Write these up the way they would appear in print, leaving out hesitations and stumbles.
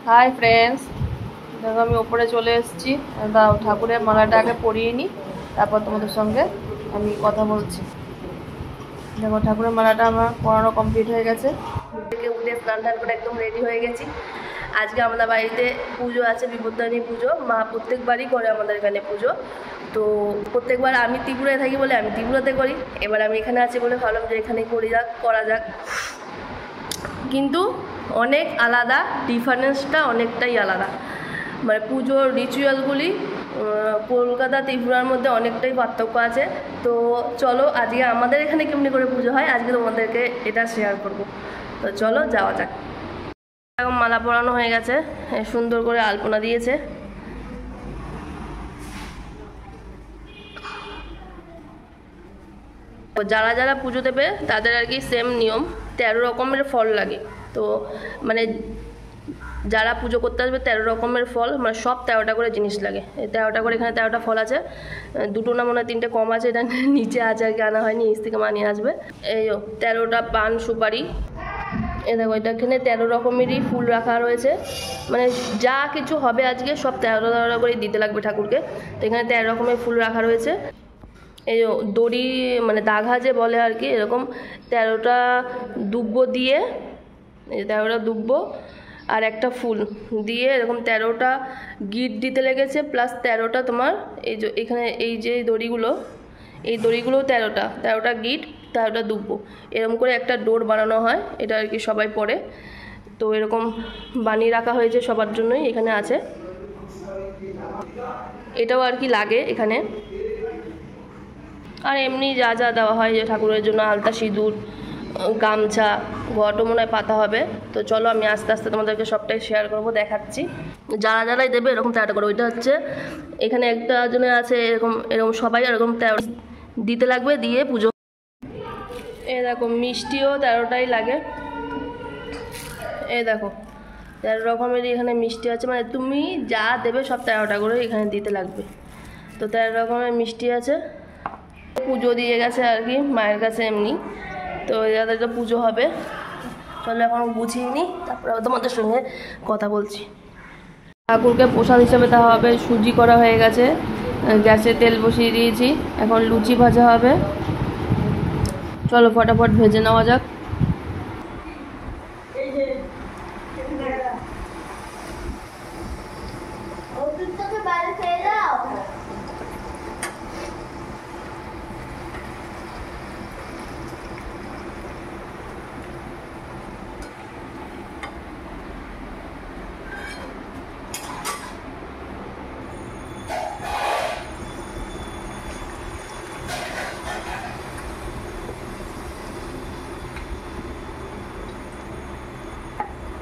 Hi friends, দেখো আমি ওপরে চলে এসেছি। ঠাকুরের মালাটা আগে পরিয়ে নিই, তারপর তোমাদের সঙ্গে আমি কথা বলছি। দেখো ঠাকুরের মালাটা আমার পরানো কমপ্লিট হয়ে গেছে। উঠে স্নান টান করে একদম রেডি হয়ে গেছি। আজকে আমাদের বাড়িতে পুজো আছে, বিপত্তারিণী পুজো। মা প্রত্যেকবারই করে আমাদের এখানে পুজো। তো প্রত্যেকবার আমি ত্রিপুরায় থাকি বলে আমি ত্রিপুরাতে করি, এবার আমি এখানে আছি বলে ভাবলাম যে এখানে করা যাক। কিন্তু অনেক আলাদা, ডিফারেন্সটা অনেকটাই আলাদা। মানে পুজোর রিচুয়ালগুলি কলকাতা ত্রিপুরার মধ্যে অনেকটাই পার্থক্য আছে। তো চলো আজকে আমাদের এখানে কেমনি করে পুজো হয় আজকে তোমাদেরকে এটা শেয়ার করব। তো চলো যাওয়া যাক। এখন মালা পরানো হয়ে গেছে, সুন্দর করে আলপনা দিয়েছে। যারা যারা পুজো দেবে তাদের আর কি সেম নিয়ম, 13 রকমের ফল লাগে। তো মানে যারা পুজো করতে আসবে 13 রকমের ফল, মানে সব 13টা করে জিনিস লাগে। 13টা করে, এখানে 13টা ফল আছে। দুটো না মনে হয় 3টে কম আছে, এটা নিচে আছে আর কি, আনা হয়নি, নিচ থেকে মা নিয়ে আসবে। এই 13টা পান সুপারি। এ দেখো এটা এখানে 13 রকমেরই ফুল রাখা রয়েছে। মানে যা কিছু হবে আজকে সব 13 করে দিতে লাগবে ঠাকুরকে। তো এখানে 13 রকমের ফুল রাখা রয়েছে। এই দড়ি মানে দাঘা যে বলে আর কি, এরকম 13টা দুব্ব দিয়ে, এই 13টা দুব্ব আর একটা ফুল দিয়ে এরকম 13টা গিট দিতে লেগেছে, প্লাস 13টা তোমার এই যে এখানে এই যে দড়িগুলো, এই দড়িগুলোও 13টা গিট, 13টা দুব্ব, এরকম করে একটা ডোর বানানো হয়। এটা আর কি সবাই পড়ে। তো এরকম বানিয়ে রাখা হয়েছে সবার জন্যই, এখানে আছে। এটাও আর কি লাগে এখানে। আর এমনি যা যা দেওয়া হয় যে ঠাকুরের জন্য, আলতা সিঁদুর, গামছা, ঘটও মনে হয় পাতা হবে। তো চলো আমি আস্তে আস্তে তোমাদেরকে সবটাই শেয়ার করবো, দেখাচ্ছি। যারা যারাই দেবে এরকম 13টা করে। ওইটা হচ্ছে এখানে একটা জনে আছে এরকম এরকম সবাই এরকম 13 দিতে লাগবে, দিয়ে পুজো। এই দেখো মিষ্টিও 13টাই লাগে। এই দেখো 13 রকমেরই এখানে মিষ্টি আছে, মানে তুমি যা দেবে সব 13টা করে এখানে দিতে লাগবে। তো 13 রকমের মিষ্টি আছে। পুজো দিয়ে গেছে আর কি মায়ের কাছে এমনি। তো যাদের তো পুজো হবে, চলো এখন গুছিয়ে নিই, তারপরে তোমাদের সঙ্গে কথা বলছি। ঠাকুরকে প্রসাদ হিসাবে দেওয়া হবে। সুজি করা হয়ে গেছে, গ্যাসে তেল বসিয়ে দিয়েছি, এখন লুচি ভাজা হবে। চলো ফটাফট ভেজে নেওয়া যাক।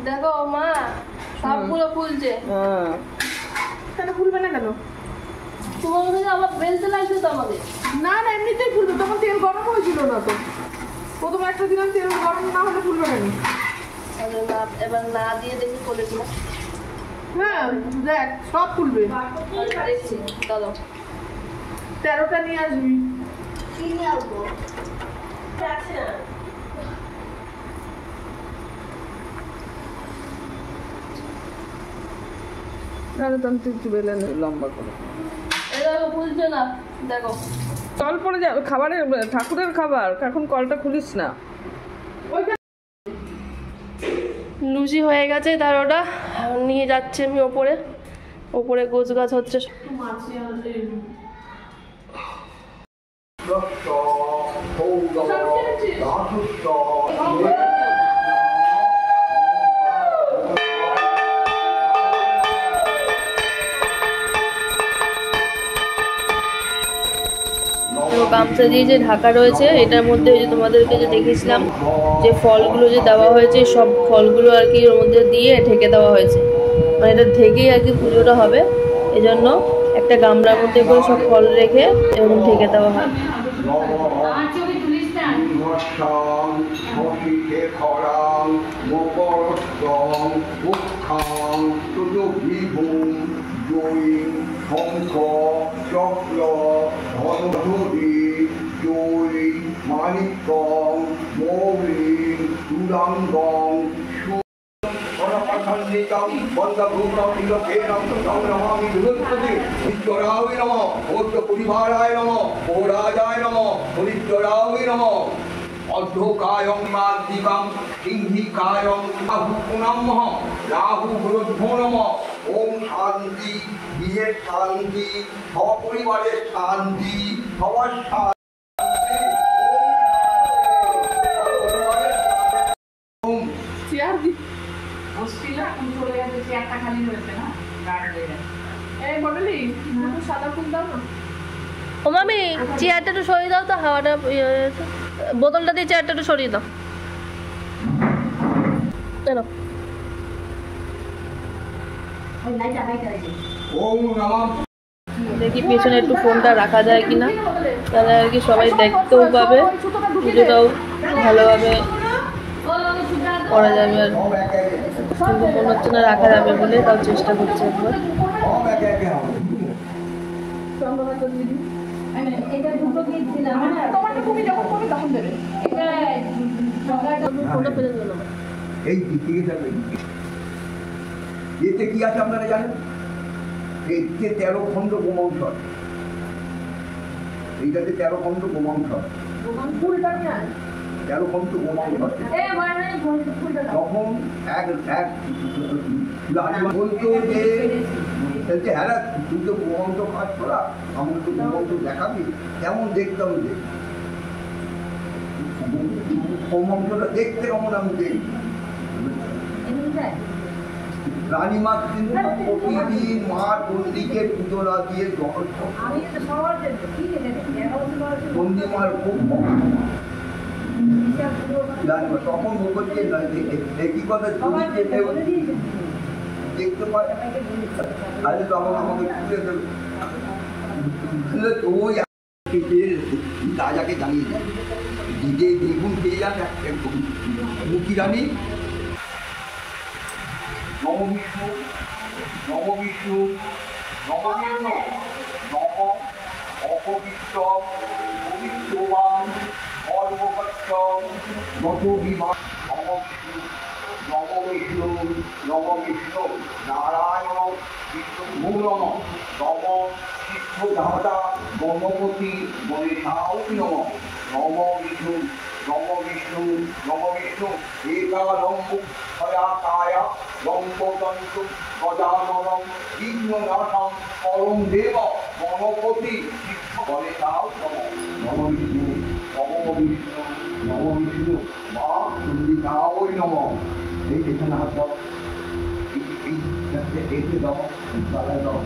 দেখো মা সবগুলো ফুলছে। কেন ফুলবে না কেন? তোমার কাছে আবার বেলতে লাগছে তো আমাদের। না না এমনিতেই ফুলবে, তখন তেল গরম হয়েছিল না তো। প্রথম একটা দিলাম, তেল গরম না হলে ফুলবে কেন? এবার না দিয়ে দেখি করেছিল। হ্যাঁ দেখ সব ফুলবে। দেখছি দাদা 13টা নিয়ে আসবি। কি নিয়ে আসবো? একটু বেলে নেই লম্বা করে। দেখো ফুলছে না, দেখো কল পড়ে যাবে খাবারের, ঠাকুরের খাবার, এখন কলটা খুলিস না। লুচি হয়ে গেছে, তার ওটা নিয়ে যাচ্ছে আমি ওপরে। ওপরে গোছ গাছ হচ্ছে। গামছা দিয়ে যে ঢাকা রয়েছে, এটার মধ্যে ওই যে তোমাদেরকে যে দেখেছিলাম যে ফলগুলো যে দেওয়া হয়েছে, সব ফলগুলো আর কি ওর মধ্যে দিয়ে ঢেকে দেওয়া হয়েছে। মানে এটা ঢেকেই আর কি পুজোটা হবে, এজন্য একটা গামলার মধ্যে করে সব ফল রেখে এরকম ঢেকে দেওয়া হয়। মানিক পরিতম বন্দভূতম তিলকেনম তং নমামি বৃহস্পতি নিত্যরায় নমঃ ওষ্ট পরিবারায় নমঃ ও রাজায় নমঃ হরিদ্রায় নমঃ অর্ধকায়ং মাদ্দিকং সিংহিকায়ং রাহু পুনমঃ রাহু গুরুভ্যো নমঃ ওম শান্তি বিজের শান্তি সপরিবারের শান্তি সবার শান্তি চেয়ার দি বসছিল এখন চলে গেছে চেয়ারটা খালি হয়েছে না গার্ড হয়ে গেছে এই মডেলি দুটো সাদা ফুল দাও না ও মামি চেয়ারটা একটু সরিয়ে দাও তো, হাওয়াটা ইয়ে হয়ে গেছে। বোতলটা দিয়ে চেয়ারটা একটু সরিয়ে দাও। এনো ওম নমঃ দেখি পেছনে একটু ফোনটা রাখা যায় কিনা, তাহলে আর কি সবাই দেখতেও পাবে, পুজোটাও ভালোভাবে করা যাবে। আর সব একে একে কিন্তু মনে হচ্ছে না রাখা যাবে বলে, তাও চেষ্টা করছি একবার। সব একে একে হবে চন্দনা তো দিদি এটা দুটো দিয়ে দিলাম তোমারটা তুমি যখন করবে তখন দেবে ফোনটা ফেলে দিল না। এই দিক থেকে যাবে এতে কি আছে আপনারা জানেন? এতে 13 খণ্ড গোমংসর, এইটাতে 13 খণ্ড গোমংসর, ফুলটা নিয়ে আয় 13 খণ্ড গোমংসর। তখন এক রাজা বলতো যে বলছে, হ্যাঁ রা, তুই তো গোমন্ত কাজ করা, আমার তো গোমন্ত দেখাবি, কেমন দেখতাম যে গোমন্তটা দেখতে কেমন আমি দেখি। রানীমা কিন্তু প্রতিদিন মা চণ্ডীকে পুজো না দিয়ে চণ্ডীমার খুব রানীমা তখন বলছে একই কথা দেখতে পারে, আরে তো আমাকে তুলে দেবে তো ওই রাজাকে জানিয়ে দেয় যে দ্বিগুণ পেয়ে যান মুখী রানী। নমবিষ্ণু নমবিষ্ণু নমবিষ্ণু নম অপবিত্র পবিত্রবান সর্বভক্ত নত বিমান নমবিষ্ণু নমবিষ্ণু নমবিষ্ণু নারায়ণ বিষ্ণু নম নম সিদ্ধদাতা গণপতি গণেশাও নম নম বিষ্ণু নম বিষ্ণু নম বিষ্ণু একালম্ব হয়াকায় লম্বতন্তু গজাননম বিঘ্ননাশং পরম দেব গণপতি গণেশাও নম বিষ্ণু নম বিষ্ণু নম বিষ্ণু মা চণ্ডিকাও নম। এই এখানে হাত দাও, এতে দাও, গলায় দাও।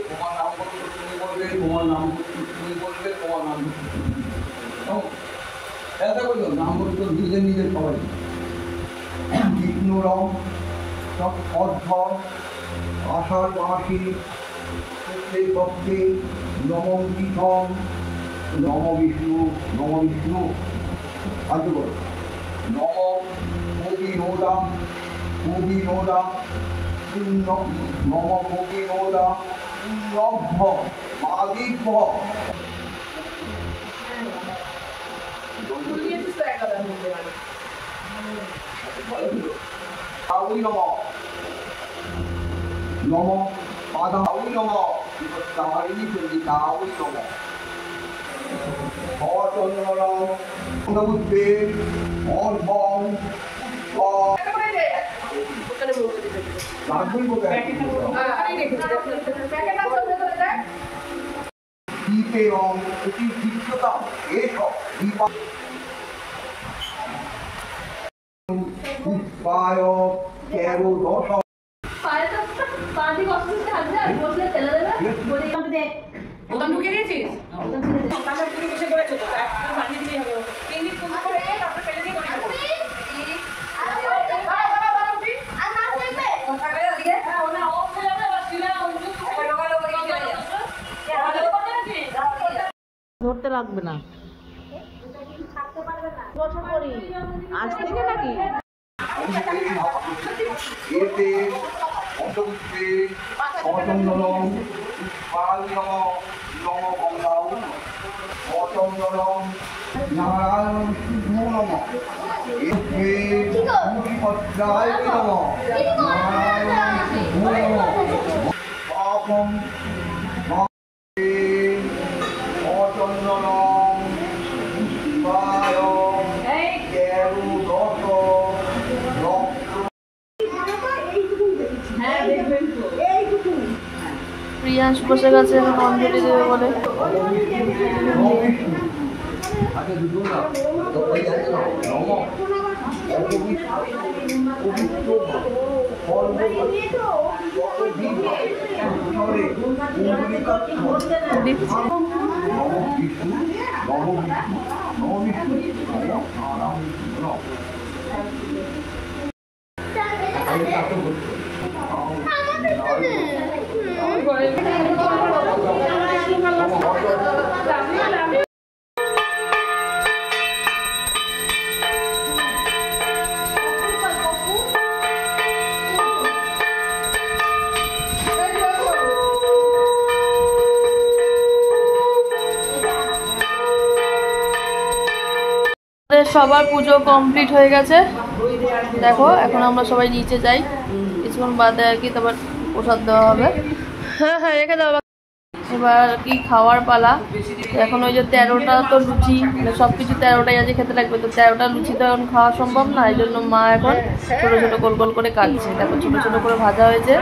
তোমার নাম তুমি বলবে, তোমার নাম তুমি বলবে, তোমার নাম এটা বললো নাম বলতো নিজের নিজের সবাই। বিষ্ণুরম অর্ধ আষাঢ় মাসি পক্ষে নম বিষ্ণম নম বিষ্ণু নম বিষ্ণু আজ বল নম কবি নোদা কবি নোদা নম কবি নোদা নভ্য মাদিভ্য আউই নম নম পাদা আউই নম তাহারি চন্ডিকা আউই নম অচন্দ্রম বুদ্ধে অর্ভম রাখবই কোথায় দীপে রং অতি দীপ্যতা এসব দীপা পুষ্পায় 13 10 ওটা ঢুকে দিয়েছিস তাহলে পুরো বসে পড়েছো তো একটু বানিয়ে দিলেই হবে তিন ফোন করে তারপর ফেলে দিয়ে করে দেবো ধরতে লাগবে না আজ থেকে নাকি এতে অন্তর্ভুক্তে অচন্দনম পুষ্পালনম নম গঙ্গাও অচন্দনম নারায়ণ নমঃ এতে পুষ্পত্রায় নমঃ নারায়ণায় নমঃ পাপম অচন্দনম পুষ্পায় কেরু দত প্রিয়াংশ বসে গেছে এখন অঞ্জলি দেবে বলে। আচ্ছা দুটো না তো ওই আছে না নমঃ পবিত্র ফল দিচ্ছি। সবার পুজো কমপ্লিট হয়ে গেছে। দেখো এখন আমরা সবাই নিচে যাই, কিছুক্ষণ বাদে আর কি তারপর প্রসাদ দেওয়া হবে। হ্যাঁ হ্যাঁ রেখে দেওয়া। এবার কি খাওয়ার পালা। এখন ওই যে 13টা তো লুচি, সব কিছু 13টাই আজকে খেতে লাগবে, তো 13টা লুচি তো এখন খাওয়া সম্ভব না, এই জন্য মা এখন ছোটো ছোটো গোল গোল করে কাটছে। দেখো ছোটো ছোটো করে ভাজা হয়েছে,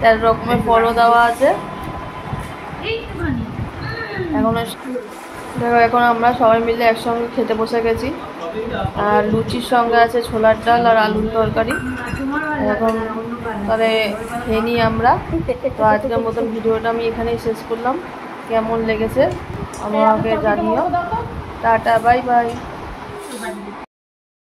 13 রকমের ফলও দেওয়া আছে। এখন দেখো এখন আমরা সবাই মিলে একসঙ্গে খেতে বসে গেছি, আর লুচির সঙ্গে আছে ছোলার ডাল আর আলুর তরকারি। এখন তাহলে খেয়ে নিই আমরা। তো আজকের মতন ভিডিওটা আমি এখানেই শেষ করলাম। কেমন লেগেছে আমাকে জানিও। Tata, bye bye.